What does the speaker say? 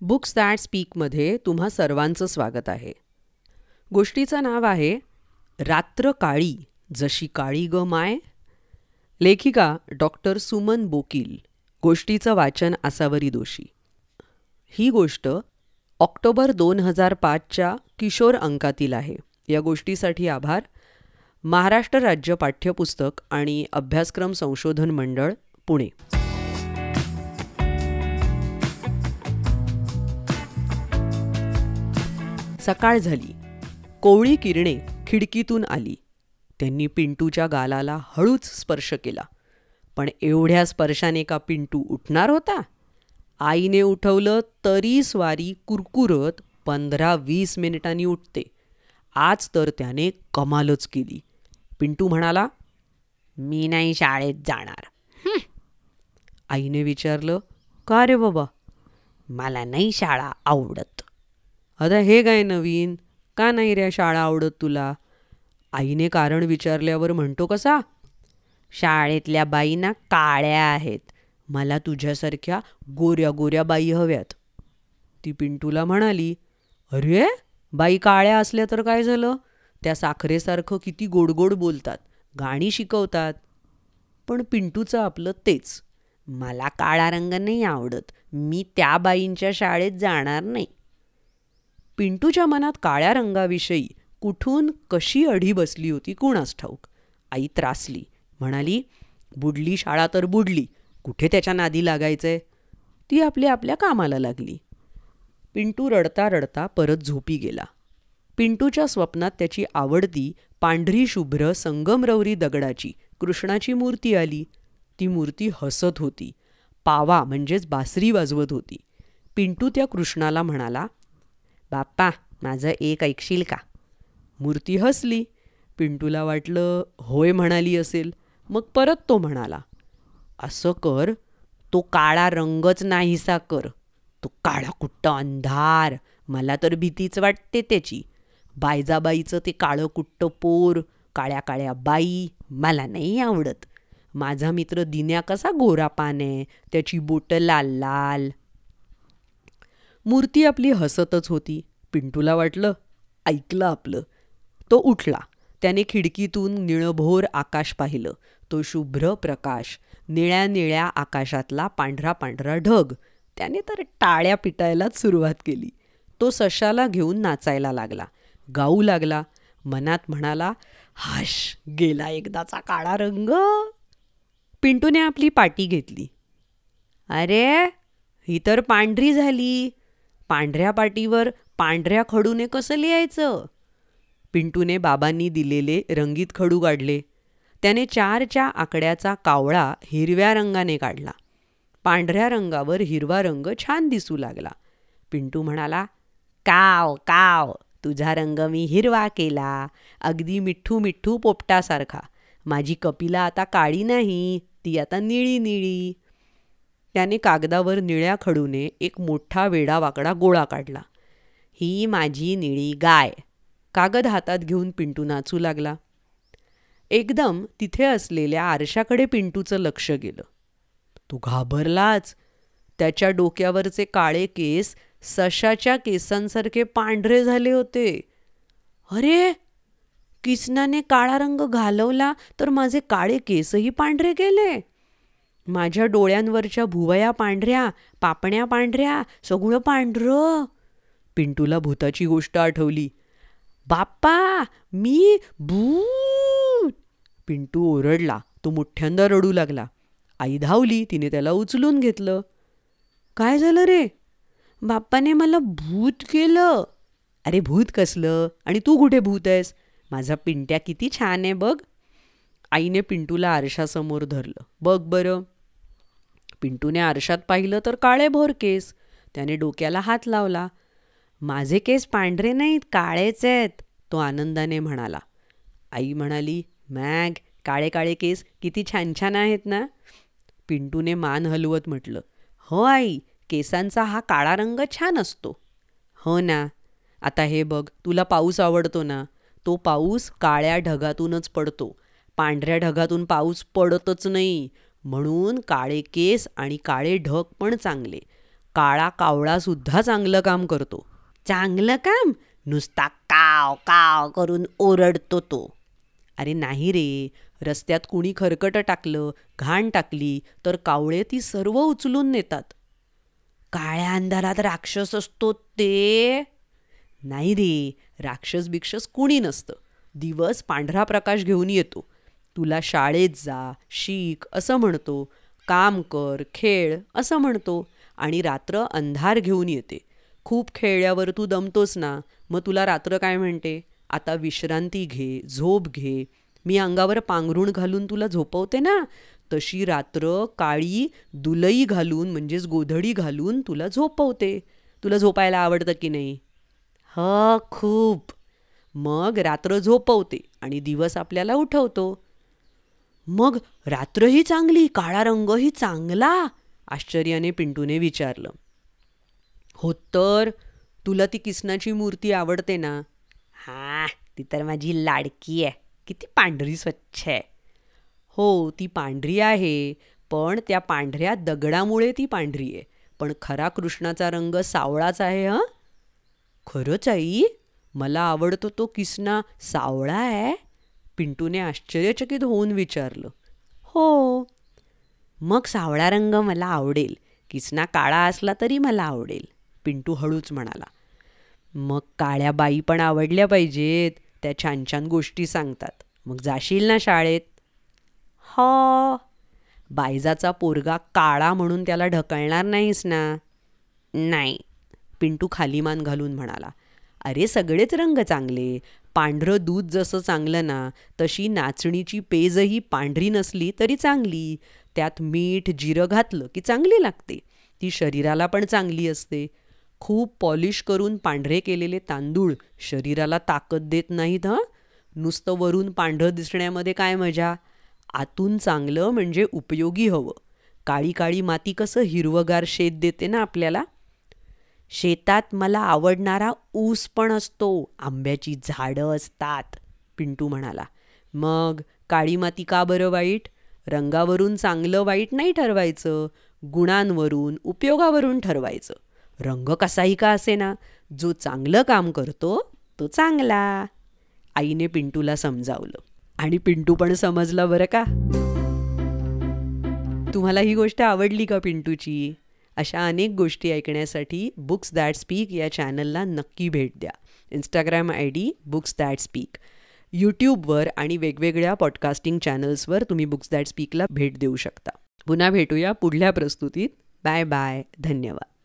Books that स्पीकमध्ये तुम्हा सर्वांचं स्वागत आहे. गोष्टीचं नाव आहे रात्र काळी जशी काळी ग माय. लेखिका डॉक्टर सुमन बोकील. गोष्टीचं वाचन आसावरी दोशी. ही गोष्ट ऑक्टोबर 2005च्या किशोर अंकातील आहे. या गोष्टीसाठी आभार महाराष्ट्र राज्य पाठ्यपुस्तक आणि अभ्यासक्रम संशोधन मंडळ, पुणे. सकाळ झाली. कोवळी किरणे खिडकीतून आली. त्यांनी पिंटूच्या गालाला हळूच स्पर्श केला. पण एवढ्या स्पर्शाने का पिंटू उठणार होता? आईने उठवलं तरी स्वारी कुरकुरत 15-20 मिनिटांनी उठते. आज तर त्याने कमालच केली. पिंटू म्हणाला, मी नाही शाळेत जाणार. आईने विचारलं, का रे बाबा? मला नाही शाळा आवडत. आता हे काय नवीन? का नाही रे शाळा आवडत तुला? आईने कारण विचारल्यावर म्हणतो कसा, शाळेतल्या बाईंना काळ्या आहेत, मला तुझ्यासारख्या गोऱ्या गोऱ्या बाई हव्यात. ती पिंटूला म्हणाली, अरे बाई काळ्या असल्या तर काय झालं? त्या साखरेसारखं किती गोड गोड बोलतात, गाणी शिकवतात. पण पिंटूचं आपलं तेच, मला काळा रंग नाही आवडत, मी त्या बाईंच्या शाळेत जाणार नाही. पिंटूच्या मनात काळ्या रंगाविषयी कुठून कशी अढी बसली होती कुणास ठाऊक. आई त्रासली, म्हणाली, बुडली शाळा तर बुडली, कुठे त्याच्या नादी लागायचंय. ती आपल्या कामाला लागली. पिंटू रडता रडता परत झोपी गेला. पिंटूच्या स्वप्नात त्याची आवडती पांढरी शुभ्र संगमरवरी दगडाची कृष्णाची मूर्ती आली. ती मूर्ती हसत होती, पावा म्हणजेच बासरी वाजवत होती. पिंटू त्या कृष्णाला म्हणाला, बाप्पा माझं एक ऐकशील का? मूर्ती हसली. पिंटूला वाटलं होय म्हणाली असेल. मग परत तो म्हणाला, असं कर, तो काळा रंगच नाहीसा कर, तो काळा कुट्ट अंधार, मला तर भीतीच वाटते त्याची. बायजाबाईचं ते काळं कुट्ट पोर, काळ्या काळ्या बाई, मला नाही आवडत. माझा मित्र दिन्या कसा गोरा पान आहे, त्याची बोटं लाल लाल. मूर्ती आपली हसतच होती. पिंटूला वाटलं ऐकलं आपलं. तो उठला. त्याने खिडकीतून निळभोर आकाश पाहिलं. तो शुभ्र प्रकाश, निळ्या निळ्या आकाशातला पांढरा पांढरा ढग. त्याने तर टाळ्या पिटायलाच सुरुवात केली. तो सशाला घेऊन नाचायला लागला, गाऊ लागला. मनात म्हणाला, हाश, गेला एकदाचा काळा रंग. पिंटूने आपली पाटी घेतली. अरे ही तर पांढरी झाली. पांढऱ्या पाटीवर पांढऱ्या खडूने कसं लिहायचं? पिंटूने बाबांनी दिलेले रंगीत खडू काढले. त्याने 4च्या आकड्याचा कावळा हिरव्या रंगाने काढला. पांढऱ्या रंगावर हिरवा रंग छान दिसू लागला. पिंटू म्हणाला, काव काव, तुझा रंग मी हिरवा केला, अगदी मिठ्ठू मिठ्ठू पोपटासारखा. माझी कपिला आता काळी नाही, ती आता निळी निळी. त्याने कागदावर निळ्या खडूने एक मोठा वेडावाकडा गोळा काढला. ही माझी निळी गाय. कागद हातात घेऊन पिंटू नाचू लागला. एकदम तिथे असलेल्या आरशाकडे पिंटूचं लक्ष गेलं. तो घाबरलाच. त्याच्या डोक्यावरचे काळे केस सशाच्या केसांसारखे पांढरे झाले होते. अरे, किसनाने काळा रंग घालवला तर माझे काळे केसही पांढरे केले. माझ्या डोळ्यांवरच्या भुवया पांढऱ्या, पापण्या पांढऱ्या, सगळं पांढरं. पिंटूला भूताची गोष्ट आठवली. बाप्पा मी भूत. पिंटू ओरडला. तो मोठ्यांदा रडू लागला. आई धावली. तिने त्याला उचलून घेतलं. काय झालं रे? बाप्पाने मला भूत केलं. अरे भूत कसलं? आणि तू कुठे भूत आहेस? माझा पिंट्या किती छान आहे बघ. आईने पिंटूला आरशासमोर धरलं. बघ बरं. पिंटूने आरशात पाहिलं तर काळेभोर केस. त्याने डोक्याला हात लावला. माझे केस पांढरे नाहीत, काळेच आहेत, तो आनंदाने म्हणाला. आई म्हणाली, मॅग, काळे काळे केस किती छान छान आहेत ना? पिंटूने मान हलवत म्हटलं, हो आई, केसांचा हा काळा रंग छान असतो. हो ना. आता हे बघ, तुला पाऊस आवडतो ना? तो पाऊस काळ्या ढगातूनच पडतो. पांढऱ्या ढगातून पाऊस पडतच नाही. म्हणून काळे केस आणि काळे ढग पण चांगले. काळा कावळासुद्धा चांगलं काम करतो. चांगलं काम? नुसता काव काव करून ओरडतो तो. अरे नाही रे, रस्त्यात कुणी खरकटं टाकलं, घाण टाकली तर कावळे ती सर्व उचलून नेतात. काळ्या अंधारात राक्षस असतो ते? नाही रे, राक्षस बिक्षस कुणी नसतं. दिवस पांढरा प्रकाश घेऊन येतो. तुला शाळेत जा, शिक असं म्हणतो, काम कर, खेळ असं म्हणतो आणि रात्र अंधार घेऊन येते. खूप खेळल्यावर तू दमतोस ना, मग तुला रात्र काय म्हणते? आता विश्रांती घे, झोप घे. मी अंगावर पांघरूण घालून तुला झोपवते ना, तशी रात्र काळी दुलई घालून म्हणजेच गोधडी घालून तुला झोपवते. तुला झोपायला आवडतं की नाही? हो, खूप. मग रात्र झोपवते आणि दिवस आपल्याला उठवतो. मग रात्रही चांगली, काळा रंगही चांगला? आश्चर्याने पिंटूने विचारलं. हो तर, तुला ती किसनाची मूर्ती आवडते ना? हां, ती तर माझी लाडकी आहे. किती पांढरी स्वच्छ आहे. हो, ती पांढरी आहे, पण त्या पांढऱ्या दगडामुळे ती पांढरी आहे. पण खरा कृष्णाचा रंग सावळाच आहे. हं? खरंच आई? मला आवडतो तो किसना सावळा आहे? पिंटूने आश्चर्यचकित होऊन विचारलं. हो. मग सावळा रंग मला आवडेल. किसना काळा असला तरी मला आवडेल, पिंटू हळूच म्हणाला. मग काळ्या बाई पण आवडल्या पाहिजेत. त्या छान छान गोष्टी सांगतात. मग जाशील ना शाळेत? हो. बायजाचा पोरगा काळा म्हणून त्याला ढकलणार नाहीस ना? नाही, पिंटू खाली मान घालून म्हणाला. अरे सगळेच रंग चांगले. पांढरं दूध जसं चांगलं ना, तशी नाचणीची पेजही पांढरी नसली तरी चांगली. त्यात मीठ जिरं घातलं की चांगली लागते. ती शरीराला पण चांगली असते. खूप पॉलिश करून पांढरे केलेले तांदूळ शरीराला ताकद देत नाहीत. हं, नुसतं वरून पांढरं दिसण्यामध्ये काय मजा? आतून चांगलं म्हणजे उपयोगी हवं. काळी काळी माती कसं हिरवगार शेत देते ना आपल्याला. शेतात मला आवडणारा ऊस पण असतो, आंब्याची झाडं असतात, पिंटू म्हणाला. मग काळी माती का बरं वाईट? रंगावरून चांगलं वाईट नाही ठरवायचं, गुणांवरून उपयोगावरून ठरवायचं. रंग कसाही का असेना, जो चांगलं काम करतो तो चांगला. आईने पिंटूला समजावलं आणि पिंटू पण समजला बरं का. तुम्हाला ही गोष्ट आवडली का पिंटूची? अशा अनेक गोष्टी ऐकण्यासाठी बुक्स दॅट स्पीक या चॅनलला नक्की भेट द्या. Instagram ID books that speak. यूट्यूबवर आणि वेगवेगळ्या पॉडकास्टिंग चॅनल्सवर तुम्ही बुक्स दॅट स्पीकला भेट देऊ शकता. पुन्हा भेटूया पुढल्या प्रस्तुतीत. Bye bye. धन्यवाद.